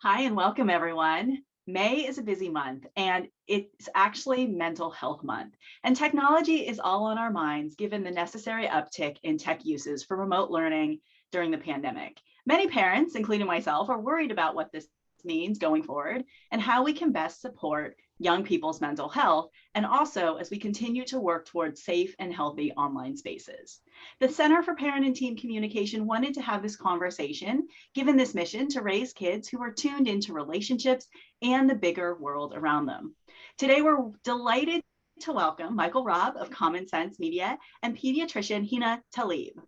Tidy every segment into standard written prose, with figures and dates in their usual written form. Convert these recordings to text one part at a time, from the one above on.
Hi and welcome everyone. May is a busy month and it's actually Mental Health Month. And technology is all on our minds given the necessary uptick in tech uses for remote learning during the pandemic. Many parents, including myself, are worried about what this means going forward and how we can best support young people's mental health, and also as we continue to work towards safe and healthy online spaces. The Center for Parent and Teen Communication wanted to have this conversation, given this mission to raise kids who are tuned into relationships and the bigger world around them. Today, we're delighted to welcome Michael Robb of Common Sense Media and pediatrician Hina Talib.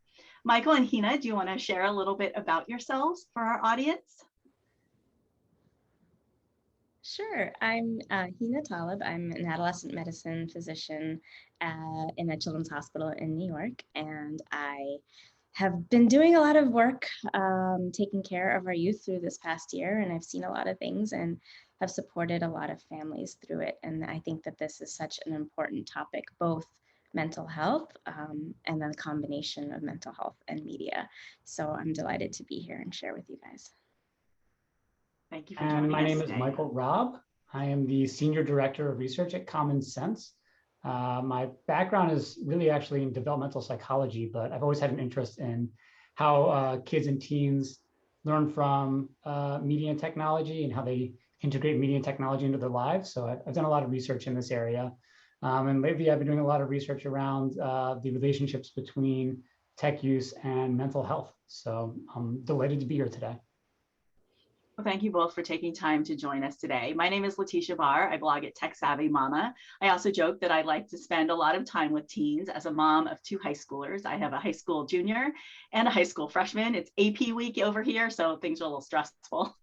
Michael and Hina, do you want to share a little bit about yourselves for our audience? Sure. I'm Hina Talib. I'm an adolescent medicine physician in a children's hospital in New York, and I have been doing a lot of work taking care of our youth through this past year, and I've seen a lot of things and have supported a lot of families through it. And I think that this is such an important topic, both mental health and then the combination of mental health and media. So I'm delighted to be here and share with you guys. Thank you for joining us. And my name is Michael Robb. I am the Senior Director of Research at Common Sense. My background is really actually in developmental psychology, but I've always had an interest in how kids and teens learn from media and technology and how they integrate media and technology into their lives. So I've done a lot of research in this area. And lately I've been doing a lot of research around the relationships between tech use and mental health. So I'm delighted to be here today. Well, thank you both for taking time to join us today. My name is Leticia Barr. I blog at Tech Savvy Mama. I also joke that I like to spend a lot of time with teens as a mom of two high schoolers. I have a high school junior and a high school freshman. It's AP week over here, so things are a little stressful,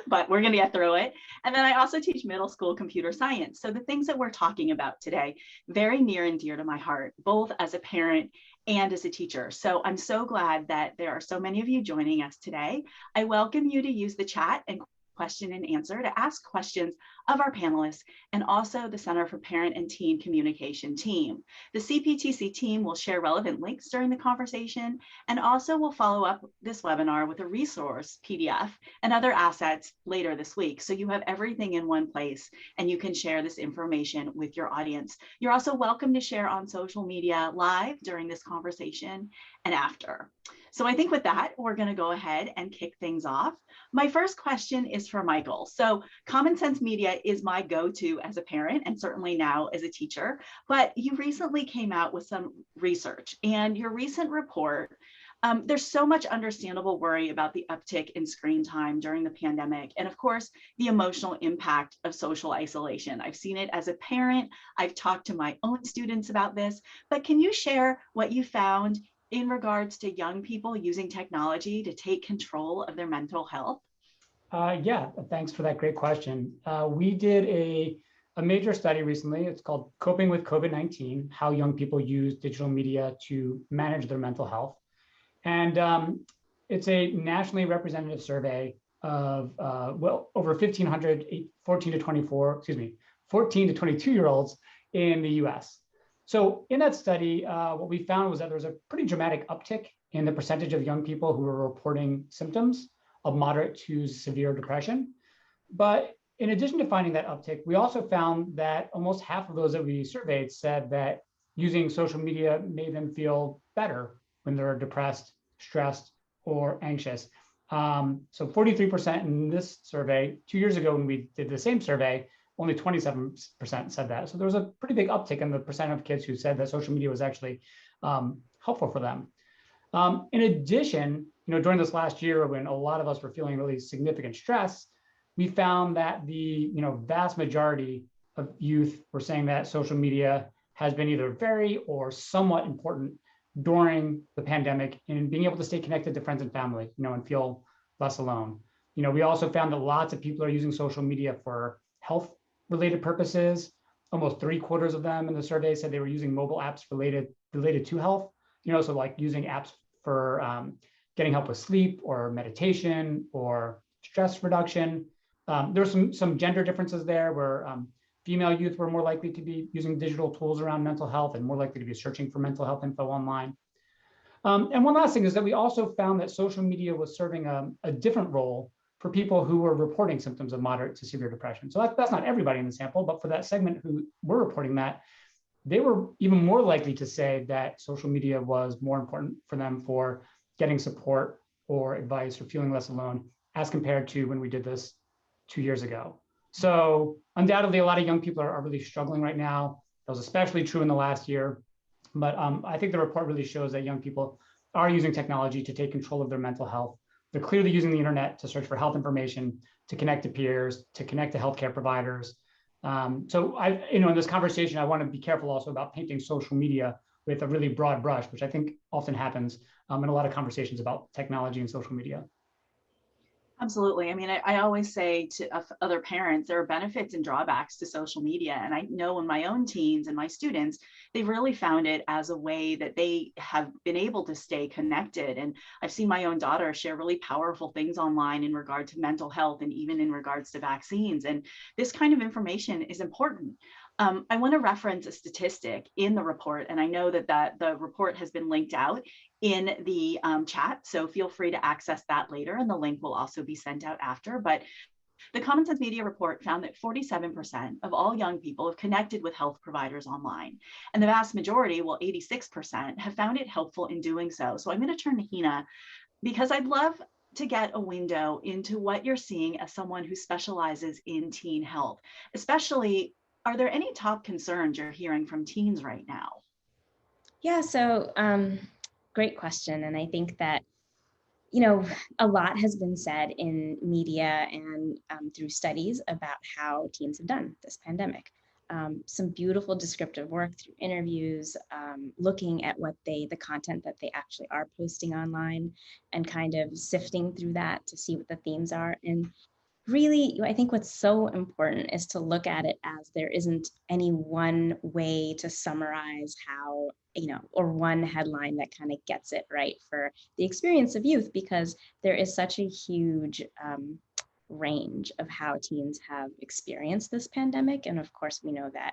but we're going to get through it. And then I also teach middle school computer science. So the things that we're talking about today, very near and dear to my heart, both as a parent and as a teacher. So I'm so glad that there are so many of you joining us today. I welcome you to use the chat and question and answer to ask questions of our panelists and also the Center for Parent and Teen Communication team. The CPTC team will share relevant links during the conversation and also will follow up this webinar with a resource PDF and other assets later this week. So you have everything in one place and you can share this information with your audience. You're also welcome to share on social media live during this conversation and after. So I think with that, we're going to go ahead and kick things off. My first question is for Michael. So Common Sense Media is my go-to as a parent and certainly now as a teacher, but you recently came out with some research and your recent report, there's so much understandable worry about the uptick in screen time during the pandemic. And of course, the emotional impact of social isolation. I've seen it as a parent. I've talked to my own students about this, but can you share what you found in regards to young people using technology to take control of their mental health? Yeah, thanks for that great question. We did a major study recently. It's called Coping with COVID-19, How Young People Use Digital Media to Manage Their Mental Health. And it's a nationally representative survey of over 1,500 14 to 22-year-olds in the US. So in that study, what we found was that there was a pretty dramatic uptick in the percentage of young people who were reporting symptoms of moderate to severe depression. But in addition to finding that uptick, we also found that almost half of those that we surveyed said that using social media made them feel better when they're depressed, stressed, or anxious. So 43% in this survey. 2 years ago when we did the same survey, only 27% said that. So there was a pretty big uptick in the percent of kids who said that social media was actually helpful for them. In addition, during this last year when a lot of us were feeling really significant stress, we found that the vast majority of youth were saying that social media has been either very or somewhat important during the pandemic in being able to stay connected to friends and family, and feel less alone. We also found that lots of people are using social media for health-related purposes. Almost 3/4 of them in the survey said they were using mobile apps related to health. So like using apps for getting help with sleep or meditation or stress reduction. There's some gender differences there where female youth were more likely to be using digital tools around mental health and more likely to be searching for mental health info online. And one last thing is that we also found that social media was serving a different role for people who were reporting symptoms of moderate to severe depression. So that's not everybody in the sample, but for that segment who were reporting that, they were even more likely to say that social media was more important for them for getting support or advice or feeling less alone as compared to when we did this 2 years ago. So undoubtedly, a lot of young people are really struggling right now. That was especially true in the last year. But I think the report really shows that young people are using technology to take control of their mental health. They're clearly using the internet to search for health information, to connect to peers, to connect to healthcare providers. So in this conversation, I want to be careful also about painting social media with a really broad brush, which I think often happens in a lot of conversations about technology and social media. Absolutely. I mean, I always say to other parents, there are benefits and drawbacks to social media. And I know in my own teens and my students, they've really found it as a way that they have been able to stay connected. And I've seen my own daughter share really powerful things online in regard to mental health and even in regards to vaccines. And this kind of information is important. I want to reference a statistic in the report, and I know that the report has been linked out in the chat, so feel free to access that later, and the link will also be sent out after. But the Common Sense Media report found that 47% of all young people have connected with health providers online, and the vast majority, well, 86%, have found it helpful in doing so. So I'm going to turn to Hina, because I'd love to get a window into what you're seeing as someone who specializes in teen health, especially. Are there any top concerns you're hearing from teens right now? Yeah, so great question. And I think that, a lot has been said in media and through studies about how teens have done this pandemic. Some beautiful descriptive work through interviews, looking at the content that they actually are posting online and kind of sifting through that to see what the themes are. And really, I think what's so important is to look at it as there isn't any one way to summarize how, or one headline that kind of gets it right for the experience of youth, because there is such a huge range of how teens have experienced this pandemic. And of course, we know that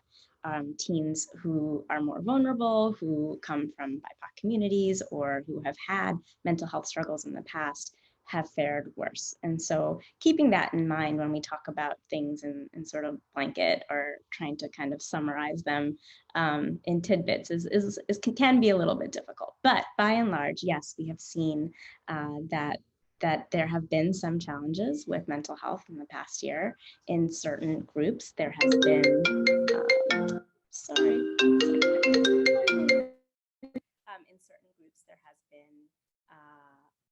teens who are more vulnerable, who come from BIPOC communities, or who have had mental health struggles in the past, have fared worse. And so keeping that in mind when we talk about things in sort of blanket or trying to kind of summarize them in tidbits can be a little bit difficult. But by and large, yes, we have seen that there have been some challenges with mental health in the past year in certain groups. There has been, in certain groups, there has been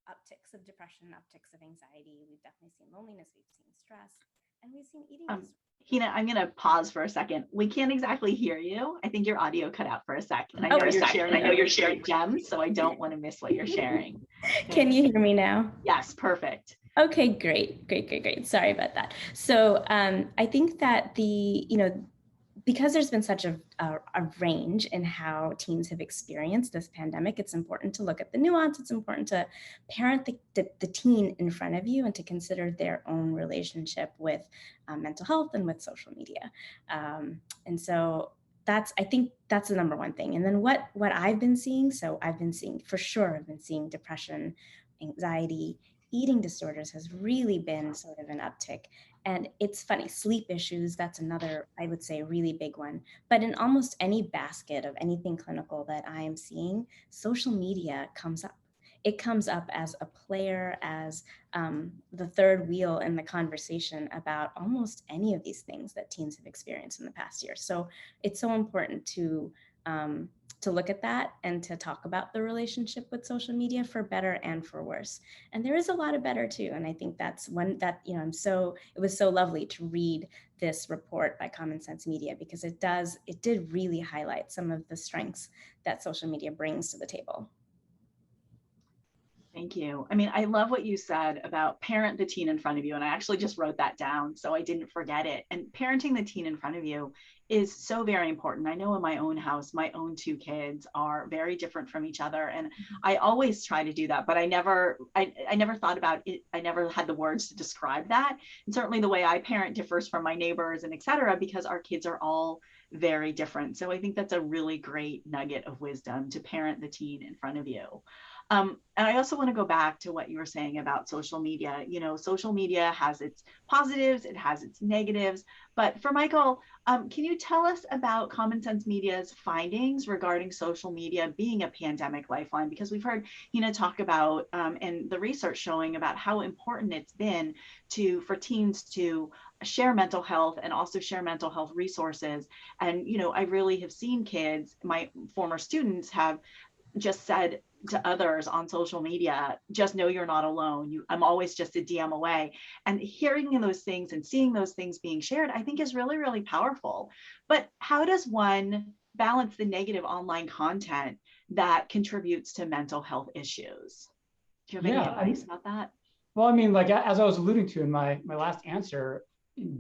upticks of depression, upticks of anxiety. We've definitely seen loneliness, we've seen stress, and we've seen eating disorders. Hina, I'm going to pause for a second. We can't exactly hear you. I think your audio cut out for a sec. And I know you're sharing gems, so I don't want to miss what you're sharing. Can you hear me now? Yes, perfect. Okay, great. Sorry about that. So I think that because there's been such a range in how teens have experienced this pandemic, it's important to look at the nuance. It's important to parent the teen in front of you and to consider their own relationship with mental health and with social media. And so I think that's the number one thing. And then what I've been seeing, I've been seeing depression, anxiety, eating disorders has really been sort of an uptick. And it's funny, sleep issues, that's another, I would say, really big one. But in almost any basket of anything clinical that I am seeing, social media comes up. It comes up as a player, as the third wheel in the conversation about almost any of these things that teens have experienced in the past year. So it's so important to look at that and to talk about the relationship with social media for better and for worse. And there is a lot of better too. And I think that's one that, it was so lovely to read this report by Common Sense Media, because it did really highlight some of the strengths that social media brings to the table. Thank you. I mean, I love what you said about parent the teen in front of you. And I actually just wrote that down so I didn't forget it. And parenting the teen in front of you is so very important. I know in my own house, my own two kids are very different from each other. And I always try to do that, but I never thought about it. I never had the words to describe that. And certainly the way I parent differs from my neighbors and et cetera, because our kids are all very different. So I think that's a really great nugget of wisdom, to parent the teen in front of you. And I also want to go back to what you were saying about social media. You know, social media has its positives, it has its negatives. But for Michael, can you tell us about Common Sense Media's findings regarding social media being a pandemic lifeline? Because we've heard Hina talk about and the research showing about how important it's been for teens to share mental health and also share mental health resources. And, you know, I really have seen kids, my former students have just said to others on social media, just know you're not alone. I'm always just a DM away. And hearing those things and seeing those things being shared, I think is really, really powerful. But how does one balance the negative online content that contributes to mental health issues? Do you have any advice about that? Well, I mean, like, as I was alluding to in my last answer,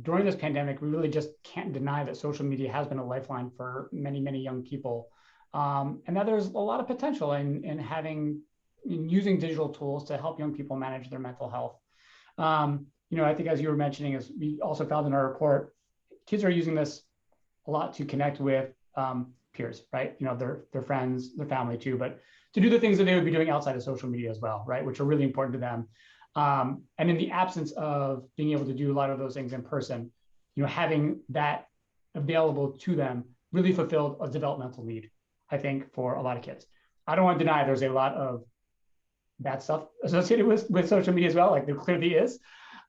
during this pandemic, we really just can't deny that social media has been a lifeline for many, many young people. And that there's a lot of potential in using digital tools to help young people manage their mental health. You know, I think as you were mentioning, as we also found in our report, kids are using this a lot to connect with peers, right? You know, their friends, their family too, but to do the things that they would be doing outside of social media as well, right? Which are really important to them. And in the absence of being able to do a lot of those things in person, you know, having that available to them really fulfilled a developmental need, I think, for a lot of kids. I don't want to deny there's a lot of bad stuff associated with social media as well, like there clearly is.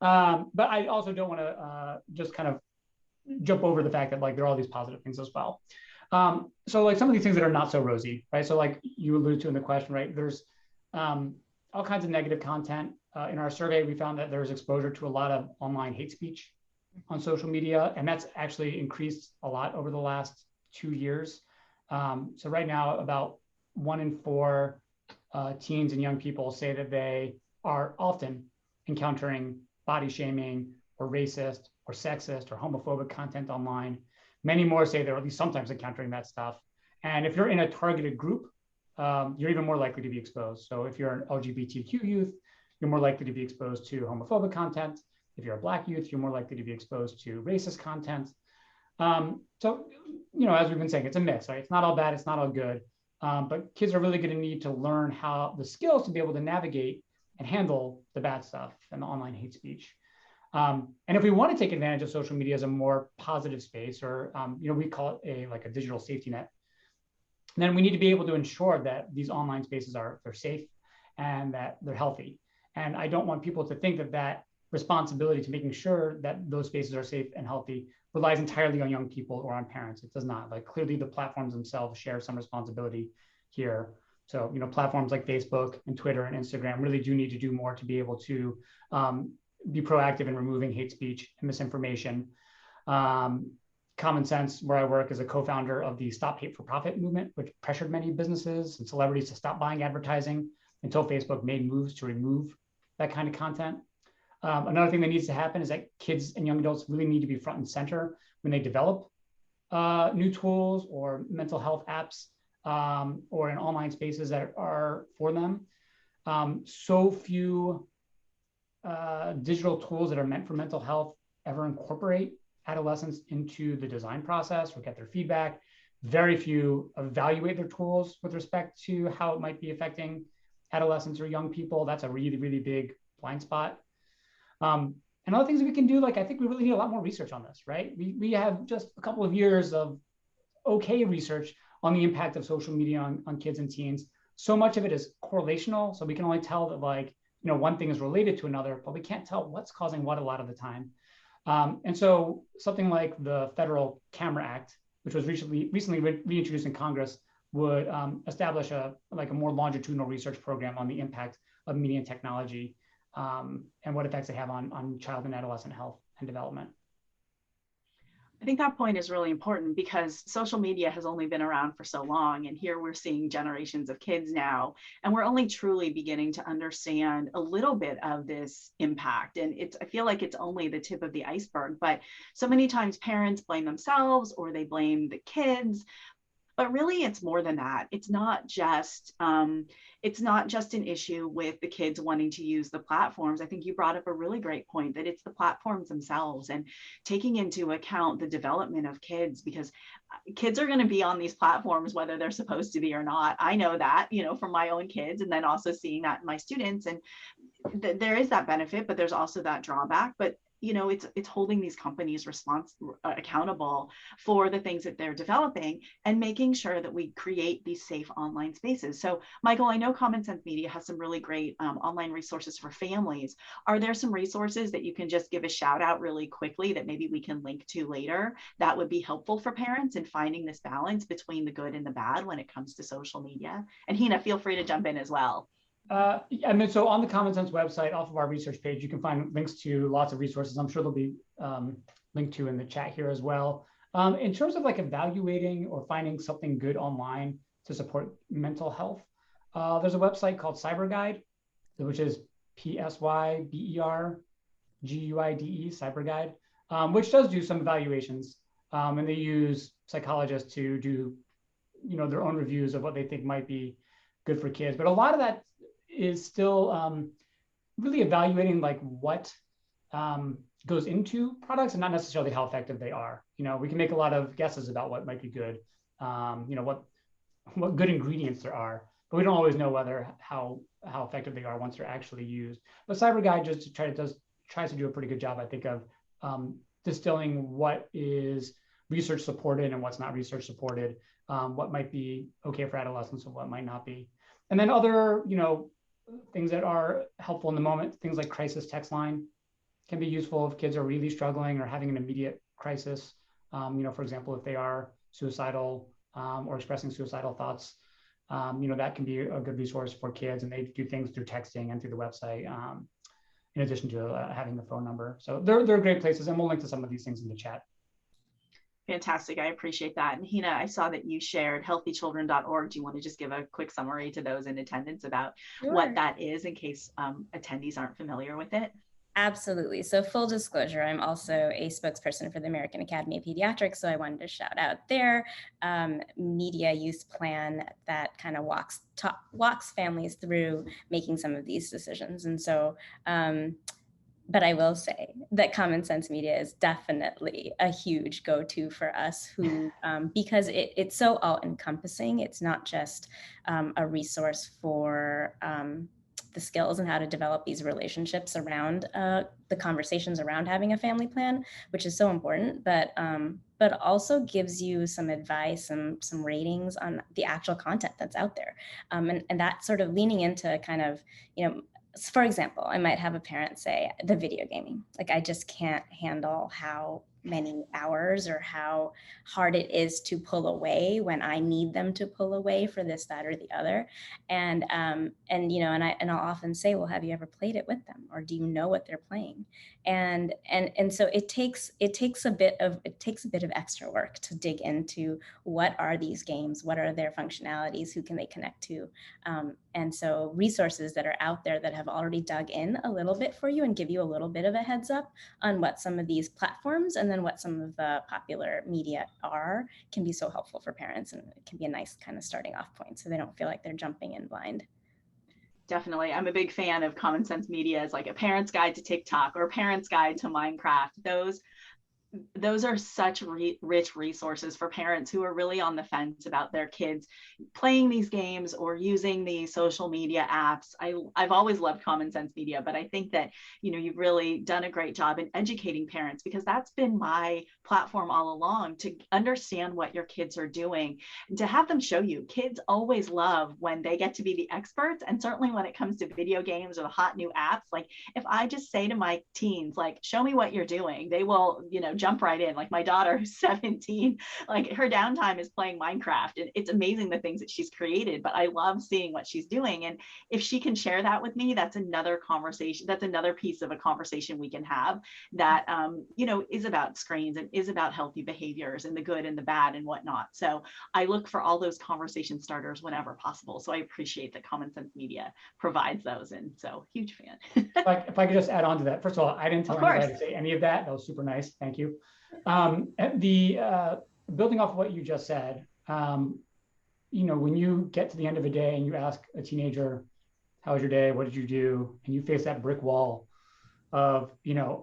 But I also don't want to just kind of jump over the fact that like there are all these positive things as well. So like some of these things that are not so rosy, right? So like you alluded to in the question, right? There's all kinds of negative content. In our survey, we found that there's exposure to a lot of online hate speech on social media, and that's actually increased a lot over the last 2 years. So right now, about 1 in 4 teens and young people say that they are often encountering body shaming or racist or sexist or homophobic content online. Many more say they're at least sometimes encountering that stuff. And if you're in a targeted group, you're even more likely to be exposed. So if you're an LGBTQ youth, you're more likely to be exposed to homophobic content. If you're a Black youth, you're more likely to be exposed to racist content. So, you know, as we've been saying, it's a mix, right? It's not all bad, it's not all good. But kids are really going to need to learn how the skills to be able to navigate and handle the bad stuff and the online hate speech. And if we want to take advantage of social media as a more positive space, or you know, we call it a digital safety net, then we need to be able to ensure that these online spaces they're safe and that they're healthy. And I don't want people to think that responsibility to making sure that those spaces are safe and healthy relies entirely on young people or on parents. It does not. Like clearly the platforms themselves share some responsibility here. So, you know, platforms like Facebook and Twitter and Instagram really do need to do more to be able to be proactive in removing hate speech and misinformation. Common Sense, where I work, is a co-founder of the Stop Hate for Profit movement, which pressured many businesses and celebrities to stop buying advertising until Facebook made moves to remove that kind of content. Another thing that needs to happen is that kids and young adults really need to be front and center when they develop new tools or mental health apps or in online spaces that are for them. So few digital tools that are meant for mental health ever incorporate adolescents into the design process or get their feedback. Very few evaluate their tools with respect to how it might be affecting adolescents or young people. That's a really, really big blind spot. And other things that we can do, like I think we really need a lot more research on this, right? We have just a couple of years of okay research on the impact of social media on kids and teens. So much of it is correlational. So we can only tell that like, you know, one thing is related to another, but we can't tell what's causing what a lot of the time. And so something like the Federal Camera Act, which was recently reintroduced in Congress, would establish a more longitudinal research program on the impact of media and technology and what effects they have on child and adolescent health and development. I think that point is really important because social media has only been around for so long, and here we're seeing generations of kids now, and we're only truly beginning to understand a little bit of this impact. And I feel like it's only the tip of the iceberg, but so many times parents blame themselves or they blame the kids. But really, it's more than that. It's not just an issue with the kids wanting to use the platforms. I think you brought up a really great point that it's the platforms themselves and taking into account the development of kids, because kids are going to be on these platforms whether they're supposed to be or not. I know that, from my own kids, and then also seeing that in my students. And there is that benefit, but there's also that drawback. But it's holding these companies accountable for the things that they're developing and making sure that we create these safe online spaces. So, Michael, I know Common Sense Media has some really great online resources for families. Are there some resources that you can just give a shout out really quickly that maybe we can link to later that would be helpful for parents in finding this balance between the good and the bad when it comes to social media? And Hina, feel free to jump in as well. So on the Common Sense website, off of our research page, you can find links to lots of resources. I'm sure they'll be linked to in the chat here as well. In terms of like evaluating or finding something good online to support mental health, there's a website called CyberGuide, which is PSYBERGUIDE, CyberGuide, which does do some evaluations, and they use psychologists to do, their own reviews of what they think might be good for kids. But a lot of that is still really evaluating like what goes into products and not necessarily how effective they are. We can make a lot of guesses about what might be good, what good ingredients there are, but we don't always know how effective they are once they're actually used. But CyberGuide just tries to do a pretty good job, I think, of distilling what is research supported and what's not research supported, what might be okay for adolescents and what might not be. And then other, things that are helpful in the moment, things like crisis text line can be useful if kids are really struggling or having an immediate crisis. For example, if they are suicidal or expressing suicidal thoughts, that can be a good resource for kids, and they do things through texting and through the website, in addition to having the phone number. So they're great places, and we'll link to some of these things in the chat. Fantastic. I appreciate that. And Hina, I saw that you shared healthychildren.org. Do you want to just give a quick summary to those in attendance about what that is in case attendees aren't familiar with it? Absolutely. So full disclosure, I'm also a spokesperson for the American Academy of Pediatrics. So I wanted to shout out their media use plan that kind of walks families through making some of these decisions. And so, but I will say that Common Sense Media is definitely a huge go-to for us because it's so all-encompassing. It's not just a resource for the skills and how to develop these relationships around the conversations around having a family plan, which is so important, but also gives you some advice and some ratings on the actual content that's out there. And that sort of leaning into kind of, for example, I might have a parent say the video gaming, like I just can't handle how many hours or how hard it is to pull away when I need them to pull away for this, that, or the other. And I'll often say, well, have you ever played it with them? Or do you know what they're playing? And so it takes a bit of extra work to dig into what are these games, what are their functionalities, who can they connect to? And so resources that are out there that have already dug in a little bit for you and give you a little bit of a heads up on what some of these platforms and then what some of the popular media are can be so helpful for parents, and it can be a nice kind of starting off point so they don't feel like they're jumping in blind. Definitely. I'm a big fan of Common Sense Media as like a parent's guide to TikTok or a parent's guide to Minecraft. Those are such rich resources for parents who are really on the fence about their kids playing these games or using the social media apps. I've always loved Common Sense Media, but I think that, you've really done a great job in educating parents, because that's been my platform all along, to understand what your kids are doing and to have them show you. Kids always love when they get to be the experts. And certainly when it comes to video games or the hot new apps, like if I just say to my teens, like, show me what you're doing, they will, jump right in. Like my daughter, who's 17, like her downtime is playing Minecraft, and it's amazing the things that she's created, but I love seeing what she's doing. And if she can share that with me, that's another conversation. That's another piece of a conversation we can have that, is about screens and is about healthy behaviors and the good and the bad and whatnot. So I look for all those conversation starters whenever possible. So I appreciate that Common Sense Media provides those. And so huge fan. If I could just add on to that. First of all, I didn't tell anybody to say any of that. That was super nice. Thank you. Building off of what you just said, when you get to the end of a day and you ask a teenager, how was your day? What did you do? And you face that brick wall of, no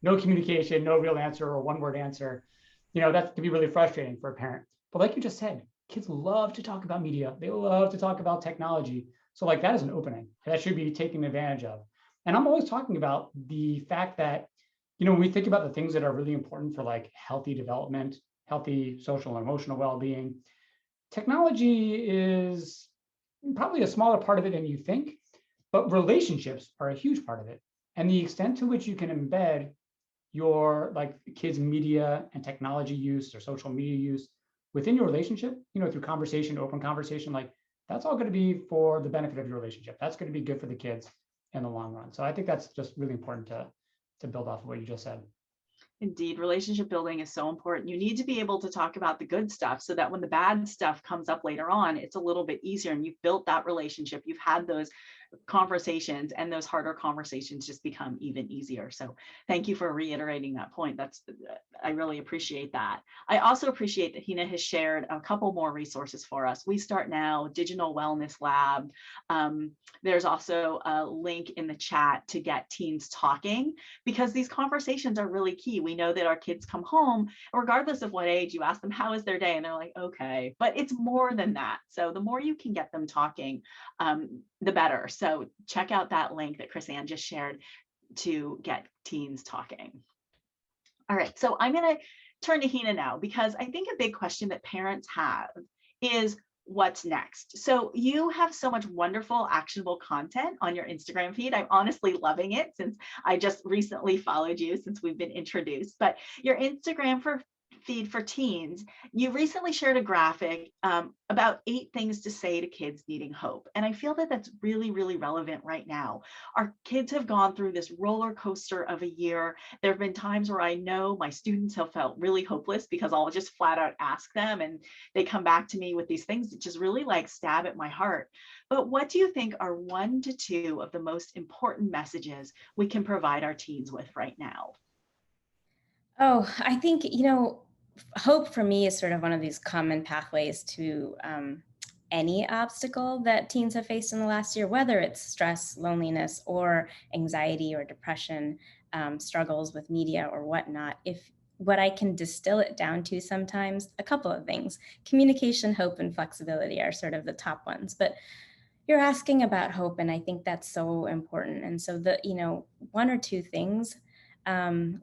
communication, no real answer or one word answer, that can be really frustrating for a parent. But like you just said, kids love to talk about media. They love to talk about technology. So like that is an opening that should be taken advantage of. And I'm always talking about the fact that, when we think about the things that are really important for like healthy development, healthy social and emotional well-being, technology is probably a smaller part of it than you think, but relationships are a huge part of it. And the extent to which you can embed your like kids' media and technology use or social media use within your relationship, through conversation, open conversation, like that's all going to be for the benefit of your relationship. That's going to be good for the kids in the long run. So I think that's just really important to build off of what you just said. Indeed, relationship building is so important. You need to be able to talk about the good stuff so that when the bad stuff comes up later on, it's a little bit easier and you've built that relationship. You've had those conversations, and those harder conversations just become even easier. So thank you for reiterating that point. I really appreciate that. I also appreciate that Hina has shared a couple more resources for us. We Start Now, Digital Wellness Lab. There's also a link in the chat to get teens talking, because these conversations are really key. We know that our kids come home, regardless of what age, you ask them, how is their day? And they're like, okay, but it's more than that. So the more you can get them talking, the better. So check out that link that Chris Ann just shared to get teens talking. All right, so I'm going to turn to Hina now, because I think a big question that parents have is what's next. So you have so much wonderful, actionable content on your Instagram feed. I'm honestly loving it since I just recently followed you since we've been introduced. But your Instagram feed for teens, you recently shared a graphic about 8 things to say to kids needing hope. And I feel that that's really, really relevant right now. Our kids have gone through this roller coaster of a year. There have been times where I know my students have felt really hopeless because I'll just flat out ask them and they come back to me with these things that just really like stab at my heart. But what do you think are 1 to 2 of the most important messages we can provide our teens with right now? Oh, I think, hope for me is sort of one of these common pathways to any obstacle that teens have faced in the last year, whether it's stress, loneliness, or anxiety or depression, struggles with media or whatnot. If what I can distill it down to sometimes, a couple of things: communication, hope, and flexibility are sort of the top ones. But you're asking about hope, and I think that's so important. And so 1 or 2 things,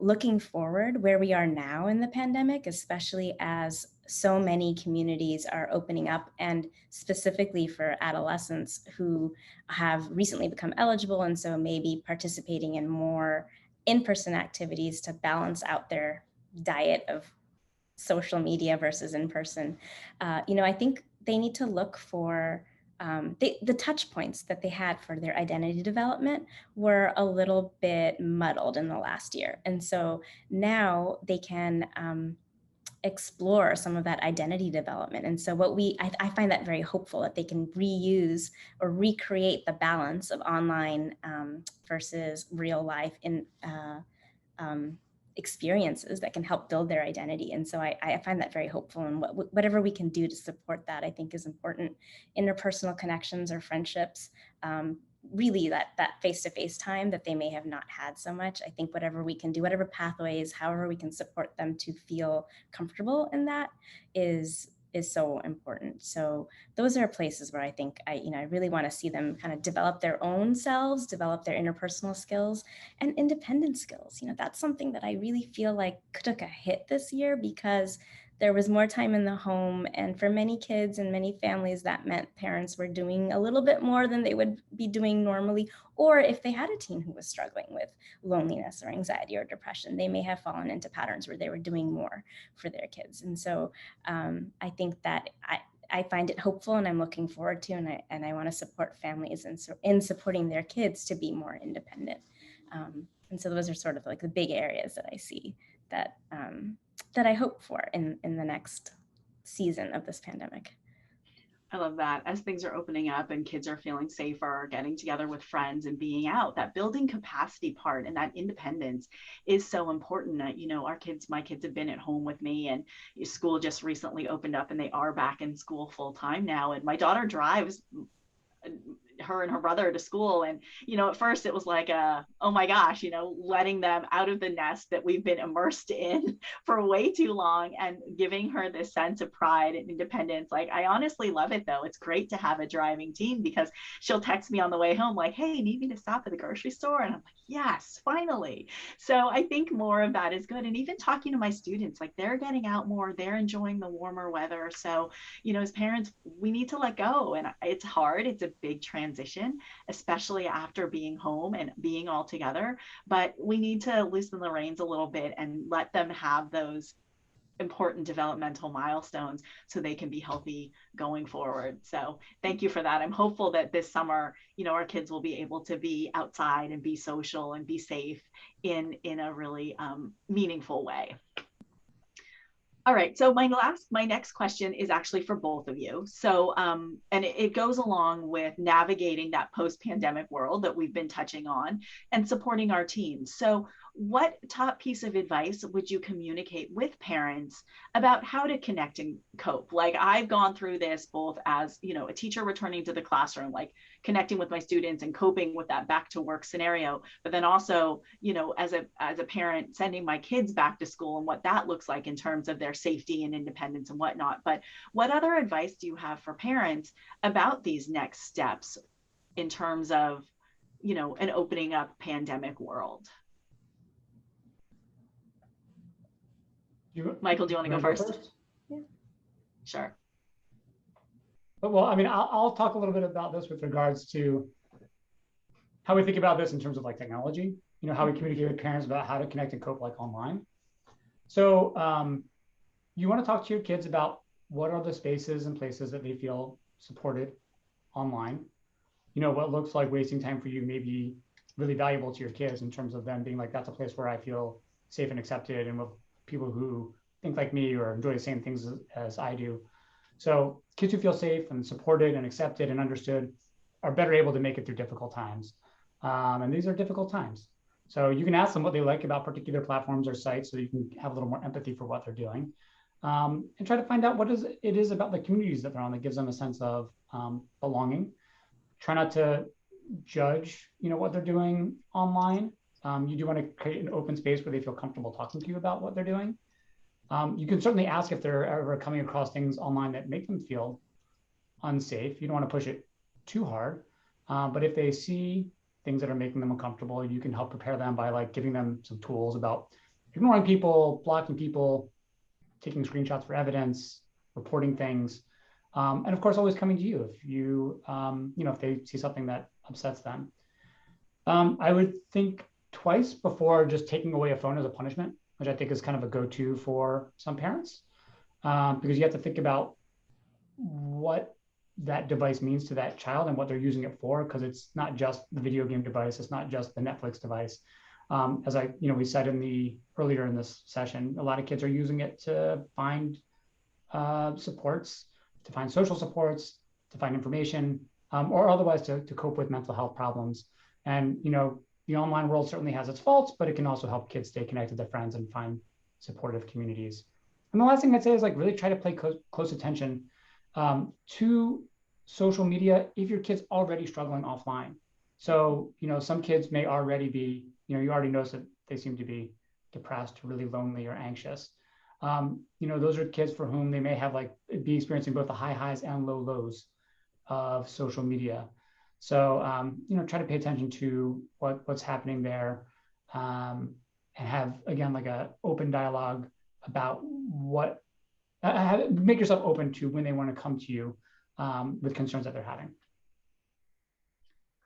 looking forward where we are now in the pandemic, especially as so many communities are opening up, and specifically for adolescents who have recently become eligible and so maybe participating in more in-person activities to balance out their diet of social media versus in-person. I think they need to look for the touch points that they had for their identity development were a little bit muddled in the last year. And so now they can explore some of that identity development. And so I find that very hopeful, that they can reuse or recreate the balance of online versus real life in experiences that can help build their identity. And so I find that very hopeful, and whatever we can do to support that, I think is important. Interpersonal connections or friendships, really that face-to-face time that they may have not had so much. I think whatever we can do, whatever pathways, however we can support them to feel comfortable in that is so important. So those are places where I think I really want to see them kind of develop their own selves, develop their interpersonal skills and independent skills. That's something that I really feel like took a hit this year because there was more time in the home. And for many kids and many families, that meant parents were doing a little bit more than they would be doing normally. Or if they had a teen who was struggling with loneliness or anxiety or depression, they may have fallen into patterns where they were doing more for their kids. And so I think that I find it hopeful, and I'm looking forward to, and I want to support families in supporting their kids to be more independent. And so those are sort of like the big areas that I see that I hope for in the next season of this pandemic. I love that. As things are opening up and kids are feeling safer, getting together with friends and being out, that building capacity part and that independence is so important. You know, my kids have been at home with me, and school just recently opened up and they are back in school full time now. And my daughter drives her and her brother to school, and you know, at first it was like oh my gosh, you know, letting them out of the nest that we've been immersed in for way too long and giving her this sense of pride and independence. Like, I honestly love it though. It's great to have a driving team, because she'll text me on the way home like, hey, need me to stop at the grocery store? And I'm like, yes, finally. So I think more of that is good. And even talking to my students, like, they're getting out more, they're enjoying the warmer weather. So, you know, as parents, we need to let go. And it's hard. It's a big transition, especially after being home and being all together. But we need to loosen the reins a little bit and let them have those important developmental milestones so they can be healthy going forward. So thank you for that. I'm hopeful that this summer, you know, our kids will be able to be outside and be social and be safe in a really meaningful way. All right, so my next question is actually for both of you. So, and it goes along with navigating that post-pandemic world that we've been touching on and supporting our teams. So what top piece of advice would you communicate with parents about how to connect and cope? Like, I've gone through this both as, you know, a teacher returning to the classroom, like connecting with my students and coping with that back to work scenario, but then also, you know, as a parent sending my kids back to school and what that looks like in terms of their safety and independence and whatnot. But what other advice do you have for parents about these next steps in terms of, you know, an opening up pandemic world? Michael, do you want to go first? Yeah. Sure. Well, I mean, I'll talk a little bit about this with regards to how we think about this in terms of like technology, you know, how we communicate with parents about how to connect and cope like online. So you want to talk to your kids about what are the spaces and places that they feel supported online. You know, what looks like wasting time for you may be really valuable to your kids in terms of them being like, that's a place where I feel safe and accepted and with people who think like me or enjoy the same things as I do. So kids who feel safe and supported and accepted and understood are better able to make it through difficult times. And these are difficult times. So you can ask them what they like about particular platforms or sites so you can have a little more empathy for what they're doing. And try to find out what it is about the communities that they're on that gives them a sense of belonging. Try not to judge, you know, what they're doing online. You do want to create an open space where they feel comfortable talking to you about what they're doing. You can certainly ask if they're ever coming across things online that make them feel unsafe. You don't want to push it too hard. But if they see things that are making them uncomfortable, you can help prepare them by like giving them some tools about ignoring people, blocking people, taking screenshots for evidence, reporting things. And of course, always coming to you if you, you know, if they see something that upsets them. I would think twice before just taking away a phone as a punishment, which I think is kind of a go-to for some parents, because you have to think about what that device means to that child and what they're using it for, because it's not just the video game device, it's not just the Netflix device. As we said earlier in this session, a lot of kids are using it to find supports, to find social supports, to find information, or otherwise to cope with mental health problems. And, you know, the online world certainly has its faults, but it can also help kids stay connected to friends and find supportive communities. And the last thing I'd say is like really try to pay close attention to social media if your kid's already struggling offline. So, you know, some kids may already be, you know, you already notice that they seem to be depressed, really lonely or anxious. You know, those are kids for whom they may have like be experiencing both the high highs and low lows of social media. So, you know, try to pay attention to what's happening there, and have, again, like a open dialogue about make yourself open to when they want to come to you with concerns that they're having.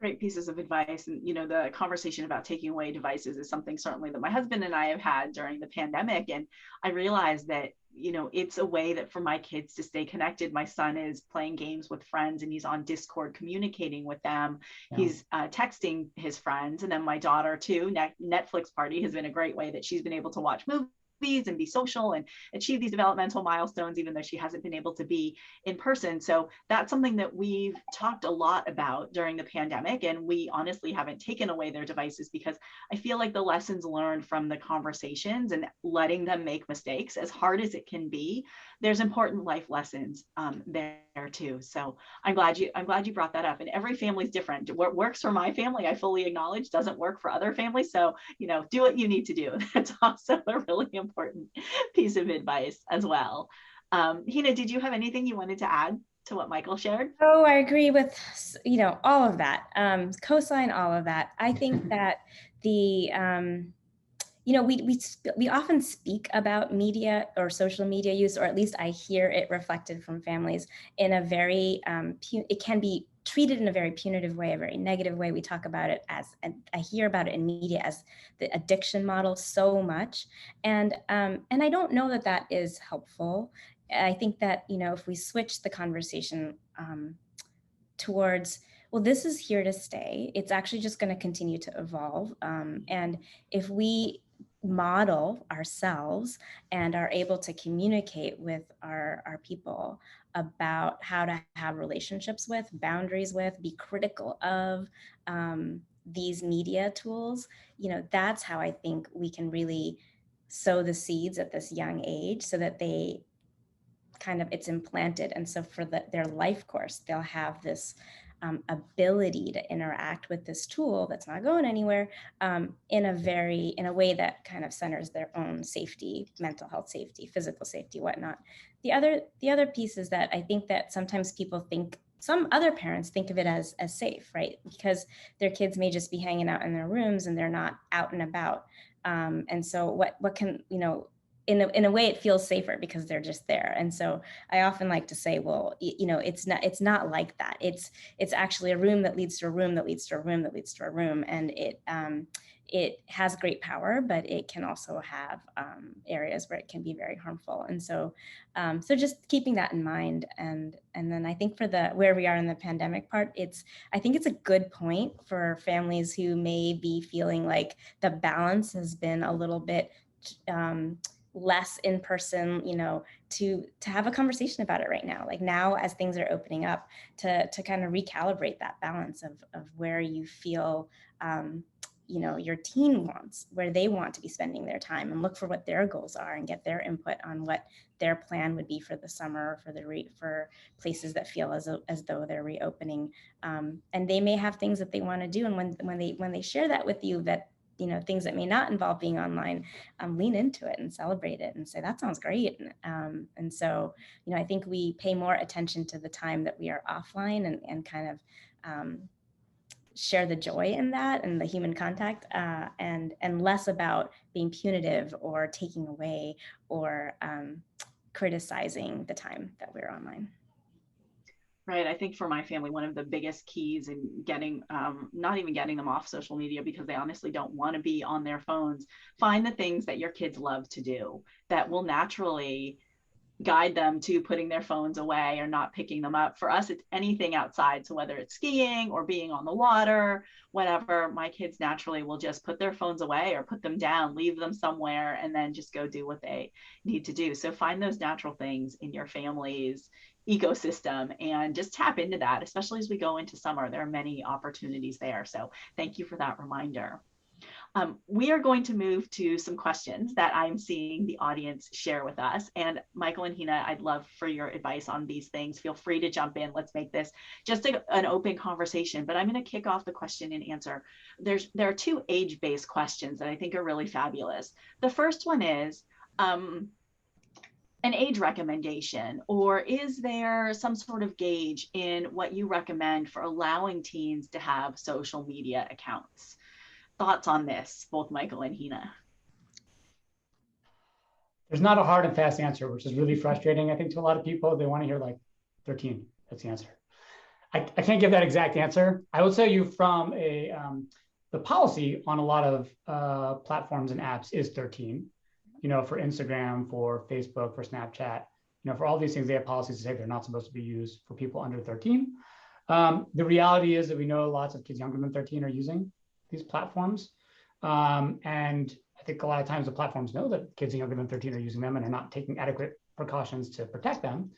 Great pieces of advice. And, you know, the conversation about taking away devices is something certainly that my husband and I have had during the pandemic. And I realized that, you know, it's a way that for my kids to stay connected. My son is playing games with friends and he's on Discord communicating with them. Yeah. He's texting his friends. And then my daughter too, Netflix party has been a great way that she's been able to watch movies and be social and achieve these developmental milestones, even though she hasn't been able to be in person. So that's something that we've talked a lot about during the pandemic. And we honestly haven't taken away their devices because I feel like the lessons learned from the conversations and letting them make mistakes, as hard as it can be, there's important life lessons there too. So I'm glad you brought that up. And every family is different. What works for my family, I fully acknowledge, doesn't work for other families. So, do what you need to do. That's also a really important piece of advice as well. Hina, did you have anything you wanted to add to what Michael shared? Oh, I agree with, all of that. Co-sign all of that. I think that the, we often speak about media or social media use, or at least I hear it reflected from families in a very, it can be treated in a very punitive way, a very negative way. We talk about it as, and I hear about it in media as the addiction model so much. And I don't know that that is helpful. I think that, if we switch the conversation towards, well, this is here to stay. It's actually just going to continue to evolve. And if we model ourselves and are able to communicate with our people about how to have relationships with, boundaries with, be critical of these media tools, that's how I think we can really sow the seeds at this young age so that they it's implanted. And so for their life course, they'll have this ability to interact with this tool that's not going anywhere in a way that kind of centers their own safety, mental health safety, physical safety, whatnot. The other piece is that I think that sometimes people think, some other parents think of it as safe, right? Because their kids may just be hanging out in their rooms and they're not out and about. And so what can, in a way it feels safer because they're just there. And so I often like to say, well, it's not like that. It's actually a room that leads to a room that leads to a room that leads to a room. And it has great power, but it can also have areas where it can be very harmful. And so just keeping that in mind. And then I think for where we are in the pandemic part, I think it's a good point for families who may be feeling like the balance has been a little bit less in person, to have a conversation about it right now. Like now, as things are opening up, to kind of recalibrate that balance of where you feel, your teen wants, where they want to be spending their time, and look for what their goals are and get their input on what their plan would be for the summer, for places that feel as though they're reopening. And they may have things that they want to do, and when they share that with you, that things that may not involve being online, lean into it and celebrate it and say, that sounds great. And so, I think we pay more attention to the time that we are offline and kind of share the joy in that and the human contact, and less about being punitive or taking away or criticizing the time that we're online. Right. I think for my family, one of the biggest keys in getting, not even getting them off social media because they honestly don't want to be on their phones, find the things that your kids love to do that will naturally guide them to putting their phones away or not picking them up. For us, it's anything outside. So whether it's skiing or being on the water, whatever, my kids naturally will just put their phones away or put them down, leave them somewhere, and then just go do what they need to do. So find those natural things in your family's ecosystem and just tap into that, especially as we go into summer. There are many opportunities there. So thank you for that reminder. We are going to move to some questions that I'm seeing the audience share with us. And Michael and Hina, I'd love for your advice on these things. Feel free to jump in. Let's make this just an open conversation, but I'm going to kick off the question and answer. There are two age-based questions that I think are really fabulous. The first one is, an age recommendation, or is there some sort of gauge in what you recommend for allowing teens to have social media accounts? Thoughts on this, both Michael and Hina? There's not a hard and fast answer, which is really frustrating, I think, to a lot of people. They want to hear like 13. That's the answer. I can't give that exact answer. I will tell you from the policy on a lot of platforms and apps is 13. For Instagram, for Facebook, for Snapchat, for all these things, they have policies to say they're not supposed to be used for people under 13. The reality is that we know lots of kids younger than 13 are using these platforms. And I think a lot of times the platforms know that kids younger than 13 are using them and are not taking adequate precautions to protect them.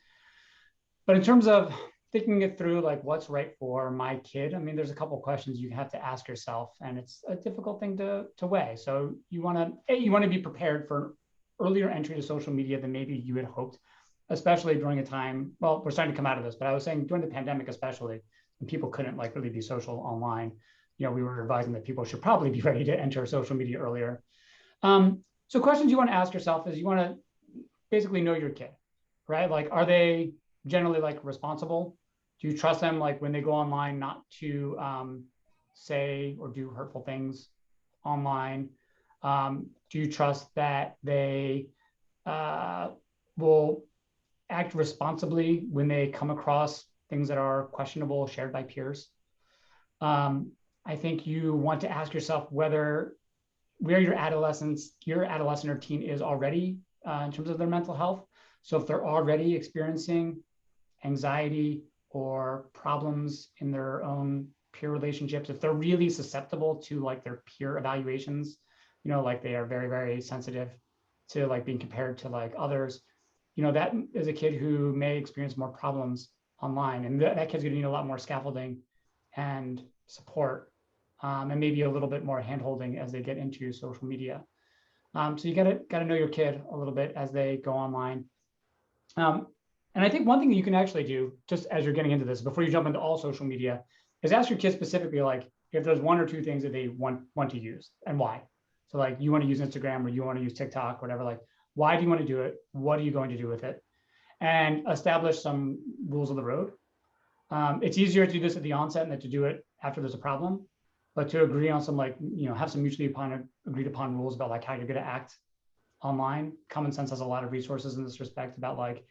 But in terms of thinking it through, like what's right for my kid, I mean, there's a couple of questions you have to ask yourself, and it's a difficult thing to weigh. So you want to be prepared for earlier entry to social media than maybe you had hoped, especially during a time, well, we're starting to come out of this, but I was saying during the pandemic, especially when people couldn't like really be social online, you know, we were advising that people should probably be ready to enter social media earlier. So questions you want to ask yourself is you want to basically know your kid, right? Like, are they generally like responsible? Do you trust them like when they go online not to say or do hurtful things online? Do you trust that they will act responsibly when they come across things that are questionable shared by peers? I think you want to ask yourself where your adolescent or teen is already in terms of their mental health. So if they're already experiencing anxiety or problems in their own peer relationships, if they're really susceptible to like their peer evaluations, you know, like they are very, very sensitive to like being compared to like others, you know, that is a kid who may experience more problems online. And that kid's gonna need a lot more scaffolding and support, and maybe a little bit more handholding as they get into social media. So you gotta know your kid a little bit as they go online. And I think one thing that you can actually do, just as you're getting into this, before you jump into all social media, is ask your kids specifically, like if there's one or two things that they want to use and why. So like you want to use Instagram or you want to use TikTok, whatever, like why do you want to do it? What are you going to do with it? And establish some rules of the road. It's easier to do this at the onset than to do it after there's a problem, but to agree on some like, you know, have some mutually agreed upon rules about like how you're going to act online. Common Sense has a lot of resources in this respect about like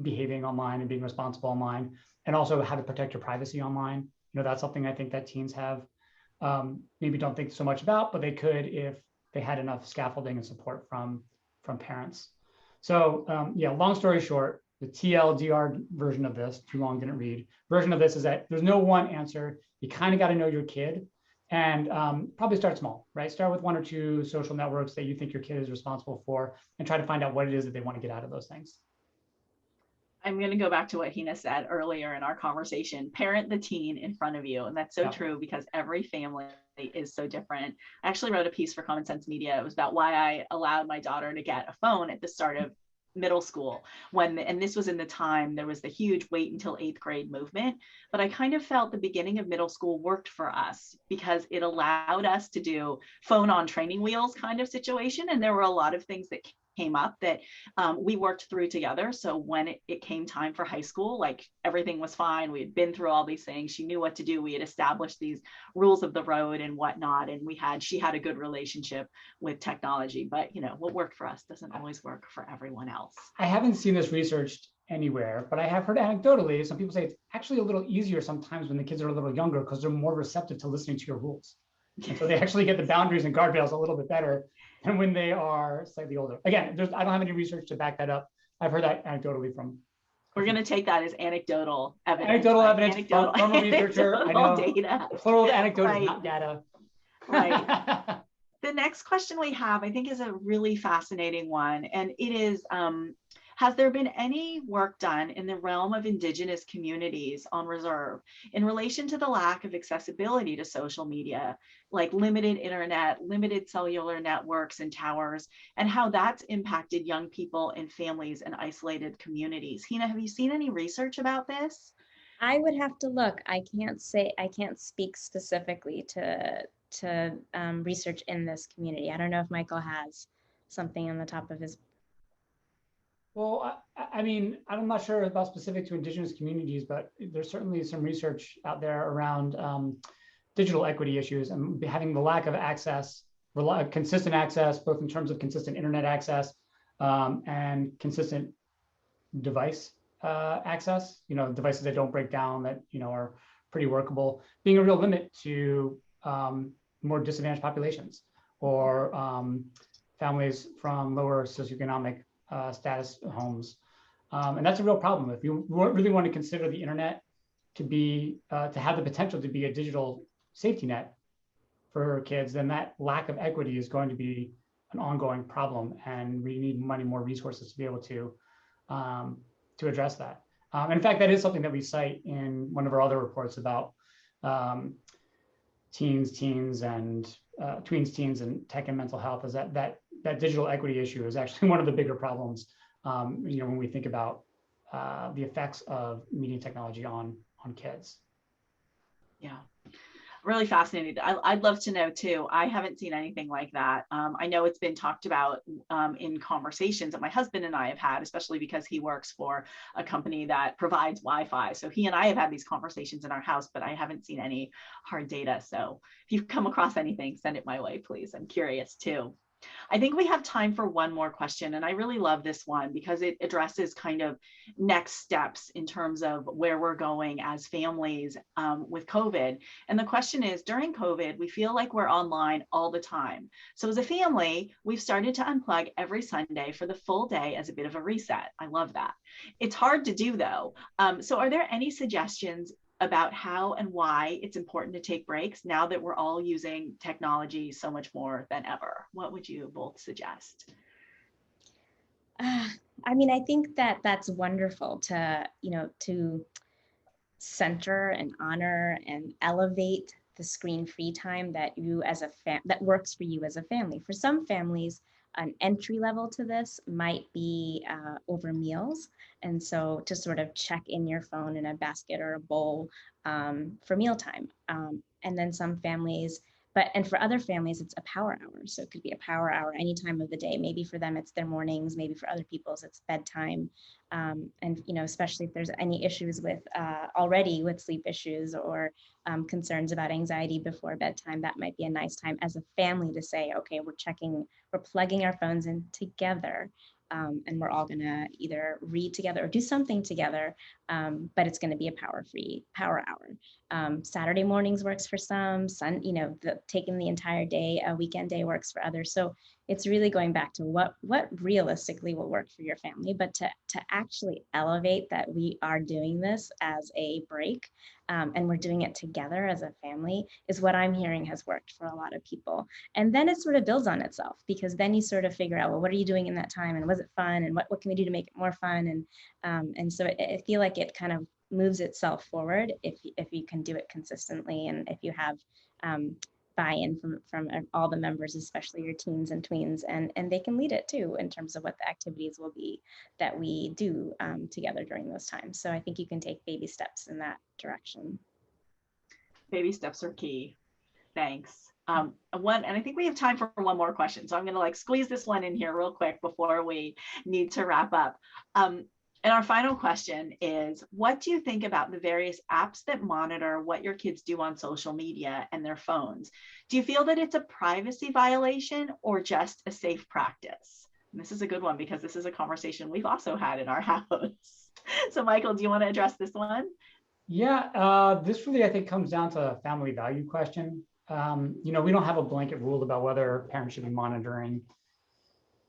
behaving online and being responsible online, and also how to protect your privacy online. You know, that's something I think that teens have maybe don't think so much about, but they could if they had enough scaffolding and support from parents. So yeah, long story short, the TLDR version of this, too long didn't read, version of this is that there's no one answer. You kind of got to know your kid and probably start small, right? Start with one or two social networks that you think your kid is responsible for and try to find out what it is that they want to get out of those things. I'm going to go back to what Hina said earlier in our conversation, parent the teen in front of you. And that's so true because every family is so different. I actually wrote a piece for Common Sense Media. It was about why I allowed my daughter to get a phone at the start of middle school and this was in the time there was the huge wait until 8th grade movement, but I kind of felt the beginning of middle school worked for us because it allowed us to do phone on training wheels kind of situation. And there were a lot of things that came up that we worked through together. So when it came time for high school, like everything was fine. We had been through all these things. She knew what to do. We had established these rules of the road and whatnot. And she had a good relationship with technology, but you know, what worked for us doesn't always work for everyone else. I haven't seen this researched anywhere, but I have heard anecdotally, some people say it's actually a little easier sometimes when the kids are a little younger because they're more receptive to listening to your rules. And so they actually get the boundaries and guardrails a little bit better than when they are slightly older. Again, I don't have any research to back that up. I've heard that anecdotally from. We're going to take that as anecdotal evidence. Anecdotal evidence from a researcher. I know. Data. Plural of anecdote is not data. Right. The next question we have, I think, is a really fascinating one. And it is, has there been any work done in the realm of Indigenous communities on reserve in relation to the lack of accessibility to social media, like limited internet, limited cellular networks and towers, and how that's impacted young people and families in isolated communities? Hina, have you seen any research about this? I would have to look. I can't speak specifically to research in this community. I don't know if Michael has something on the top of his. Well, I mean, I'm not sure about specific to Indigenous communities, but there's certainly some research out there around digital equity issues and having the lack of access, consistent access, both in terms of consistent internet access and consistent device access, you know, devices that don't break down, that, you know, are pretty workable, being a real limit to more disadvantaged populations or families from lower socioeconomic status homes. And that's a real problem. If you really want to consider the internet to be, to have the potential to be a digital safety net, for kids, then that lack of equity is going to be an ongoing problem, and we need many more resources to be able to address that. And in fact, that is something that we cite in one of our other reports about tweens, teens, and tech and mental health. Is that digital equity issue is actually one of the bigger problems. When we think about the effects of media technology on kids. Yeah. Really fascinating. I'd love to know too. I haven't seen anything like that. I know it's been talked about in conversations that my husband and I have had, especially because he works for a company that provides Wi-Fi. So he and I have had these conversations in our house, but I haven't seen any hard data. So if you've come across anything, send it my way, please. I'm curious too. I think we have time for one more question, and I really love this one because it addresses kind of next steps in terms of where we're going as families with COVID. And the question is, during COVID, we feel like we're online all the time. So as a family, we've started to unplug every Sunday for the full day as a bit of a reset. I love that. It's hard to do though. So are there any suggestions about how and why it's important to take breaks now that we're all using technology so much more than ever? What would you both suggest? I mean, I think that that's wonderful to, to center and honor and elevate the screen-free time that that works for you as a family. For some families, an entry level to this might be over meals. And so to sort of check in your phone in a basket or a bowl for mealtime. And then some families, and for other families, it's a power hour. So it could be a power hour any time of the day. Maybe for them, it's their mornings. Maybe for other people's, it's bedtime. And, especially if there's any issues with already with sleep issues or concerns about anxiety before bedtime, that might be a nice time as a family to say, okay, we're plugging our phones in together. And we're all gonna either read together or do something together, but it's gonna be a power hour. Saturday mornings works for some, taking the entire day, a weekend day works for others. So it's really going back to what realistically will work for your family, but to actually elevate that we are doing this as a break, and we're doing it together as a family is what I'm hearing has worked for a lot of people. And then it sort of builds on itself, because then you sort of figure out, well, what are you doing in that time? And was it fun? And what can we do to make it more fun? And so I feel like it kind of moves itself forward if you can do it consistently, and if you have buy-in from all the members, especially your teens and tweens, and they can lead it too in terms of what the activities will be that we do together during those times. So I think you can take baby steps in that direction. Baby steps are key. Thanks. And I think we have time for one more question. So I'm going to squeeze this one in here real quick before we need to wrap up. And our final question is, what do you think about the various apps that monitor what your kids do on social media and their phones? Do you feel that it's a privacy violation or just a safe practice? And this is a good one because this is a conversation we've also had in our house. So Michael, do you want to address this one? Yeah, this really, I think, comes down to a family value question. We don't have a blanket rule about whether parents should be monitoring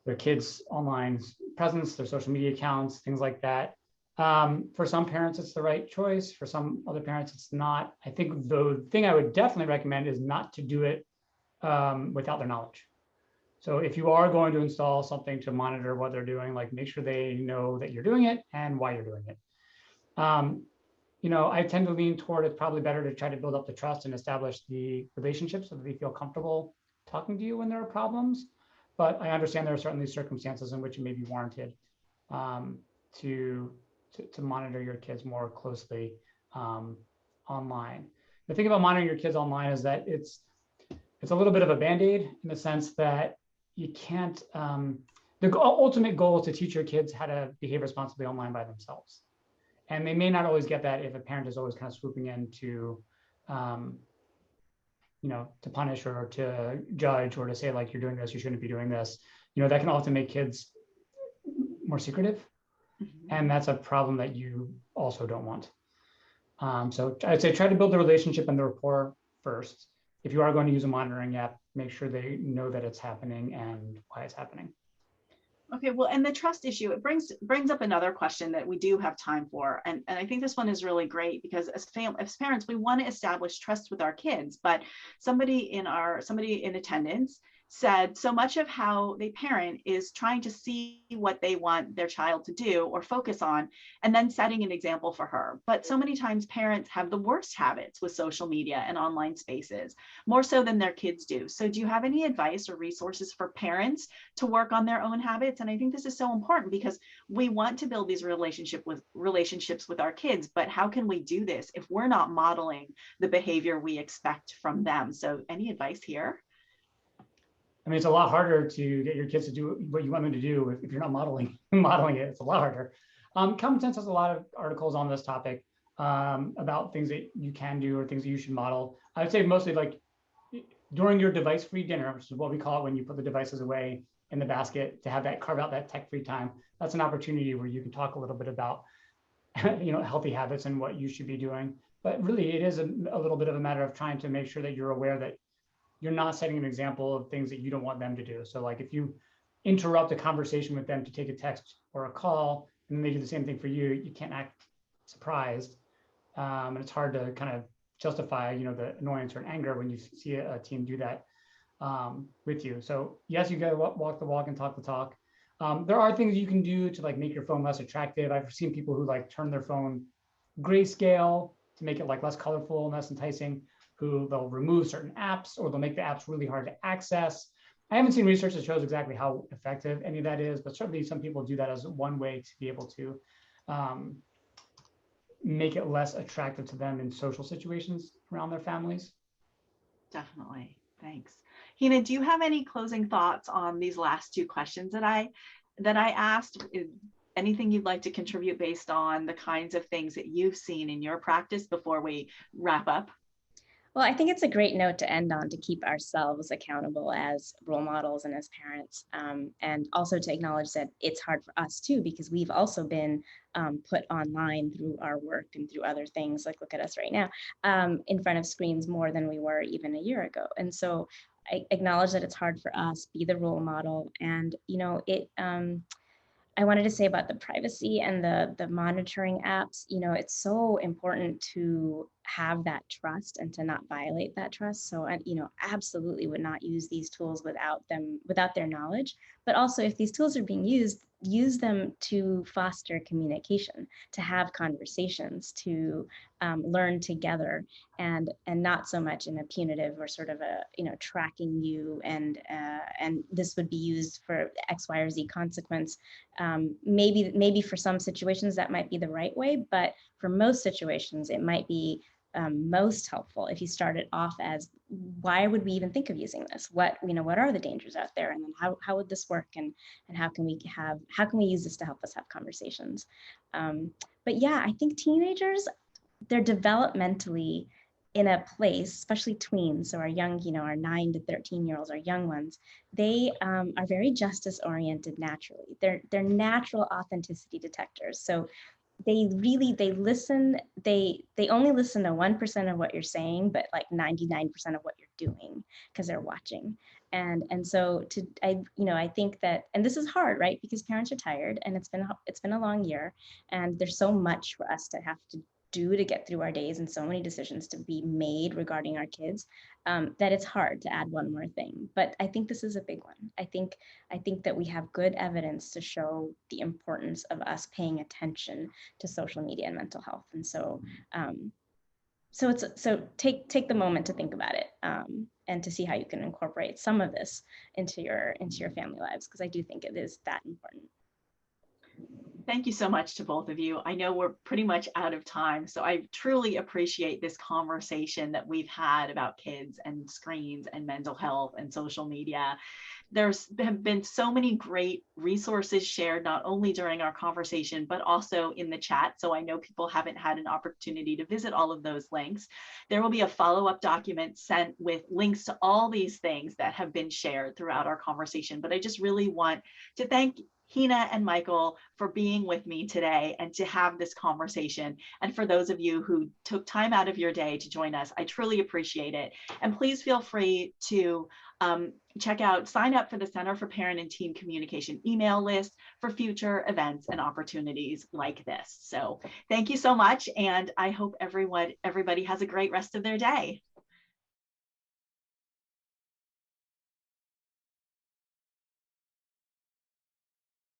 their kids' online presence, their social media accounts, things like that. For some parents, it's the right choice. For some other parents, it's not. I think the thing I would definitely recommend is not to do it without their knowledge. So if you are going to install something to monitor what they're doing, make sure they know that you're doing it and why you're doing it. I tend to lean toward it's probably better to try to build up the trust and establish the relationship so that they feel comfortable talking to you when there are problems. But I understand there are certainly circumstances in which it may be warranted to monitor your kids more closely online. The thing about monitoring your kids online is that it's a little bit of a Band-Aid in the sense that you can't, the ultimate goal is to teach your kids how to behave responsibly online by themselves. And they may not always get that if a parent is always kind of swooping in to punish or to judge or to say, you're doing this, you shouldn't be doing this. That can often make kids more secretive. Mm-hmm. And that's a problem that you also don't want. So I'd say try to build the relationship and the rapport first. If you are going to use a monitoring app, make sure they know that it's happening and why it's happening. Okay, well, and the trust issue, it brings up another question that we do have time for. And I think this one is really great because as parents, we want to establish trust with our kids, but somebody in attendance said so much of how they parent is trying to see what they want their child to do or focus on, and then setting an example for her. But so many times parents have the worst habits with social media and online spaces, more so than their kids do. So do you have any advice or resources for parents to work on their own habits? And I think this is so important because we want to build these relationships with our kids, but how can we do this if we're not modeling the behavior we expect from them? So any advice here? I mean, it's a lot harder to get your kids to do what you want them to do if you're not modeling it. It's a lot harder. Common Sense has a lot of articles on this topic about things that you can do or things that you should model. I would say mostly like during your device-free dinner, which is what we call it when you put the devices away in the basket, to have that carve out that tech-free time. That's an opportunity where you can talk a little bit about healthy habits and what you should be doing. But really, it is a little bit of a matter of trying to make sure that you're aware that you're not setting an example of things that you don't want them to do. So like if you interrupt a conversation with them to take a text or a call, and then they do the same thing for you, you can't act surprised. And it's hard to kind of justify, the annoyance or anger when you see a teen do that with you. So yes, you got to walk the walk and talk the talk. There are things you can do to like make your phone less attractive. I've seen people who like turn their phone grayscale to make it like less colorful and less enticing, who they'll remove certain apps or they'll make the apps really hard to access. I haven't seen research that shows exactly how effective any of that is, but certainly some people do that as one way to be able to make it less attractive to them in social situations around their families. Definitely. Thanks. Hina, do you have any closing thoughts on these last two questions that I asked? Anything you'd like to contribute based on the kinds of things that you've seen in your practice before we wrap up? Well, I think it's a great note to end on, to keep ourselves accountable as role models and as parents, and also to acknowledge that it's hard for us too, because we've also been put online through our work and through other things, like look at us right now, in front of screens more than we were even a year ago. And so I acknowledge that it's hard for us, be the role model. And, I wanted to say about the privacy and the monitoring apps, it's so important to have that trust and to not violate that trust. So, absolutely would not use these tools without their knowledge. But also, if these tools are being used, use them to foster communication, to have conversations, to learn together, and not so much in a punitive or sort of a tracking you, and this would be used for X, Y, or Z consequence. Maybe for some situations that might be the right way, but for most situations it might be most helpful if you start it off as, why would we even think of using this? What are the dangers out there, and then how would this work, and how can we use this to help us have conversations? But yeah, I think teenagers, they're developmentally in a place, especially tweens, so our young, our 9 to 13-year-olds, our young ones, they are very justice oriented naturally. They're natural authenticity detectors. So they listen, they only listen to 1% of what you're saying, but like 99% of what you're doing, because they're watching. And so I think that, and this is hard, right? Because parents are tired, and it's been a long year, and there's so much for us to have to do to get through our days, and so many decisions to be made regarding our kids, that it's hard to add one more thing. But I think this is a big one. I think that we have good evidence to show the importance of us paying attention to social media and mental health. And so take the moment to think about it, and to see how you can incorporate some of this into your family lives, because I do think it is that important. Thank you so much to both of you. I know we're pretty much out of time, so I truly appreciate this conversation that we've had about kids and screens and mental health and social media. There's have been so many great resources shared, not only during our conversation, but also in the chat. So I know people haven't had an opportunity to visit all of those links. There will be a follow-up document sent with links to all these things that have been shared throughout our conversation. But I just really want to thank Hina and Michael for being with me today and to have this conversation. And for those of you who took time out of your day to join us, I truly appreciate it. And please feel free to sign up for the Center for Parent and Teen Communication email list for future events and opportunities like this. So thank you so much. And I hope everybody has a great rest of their day.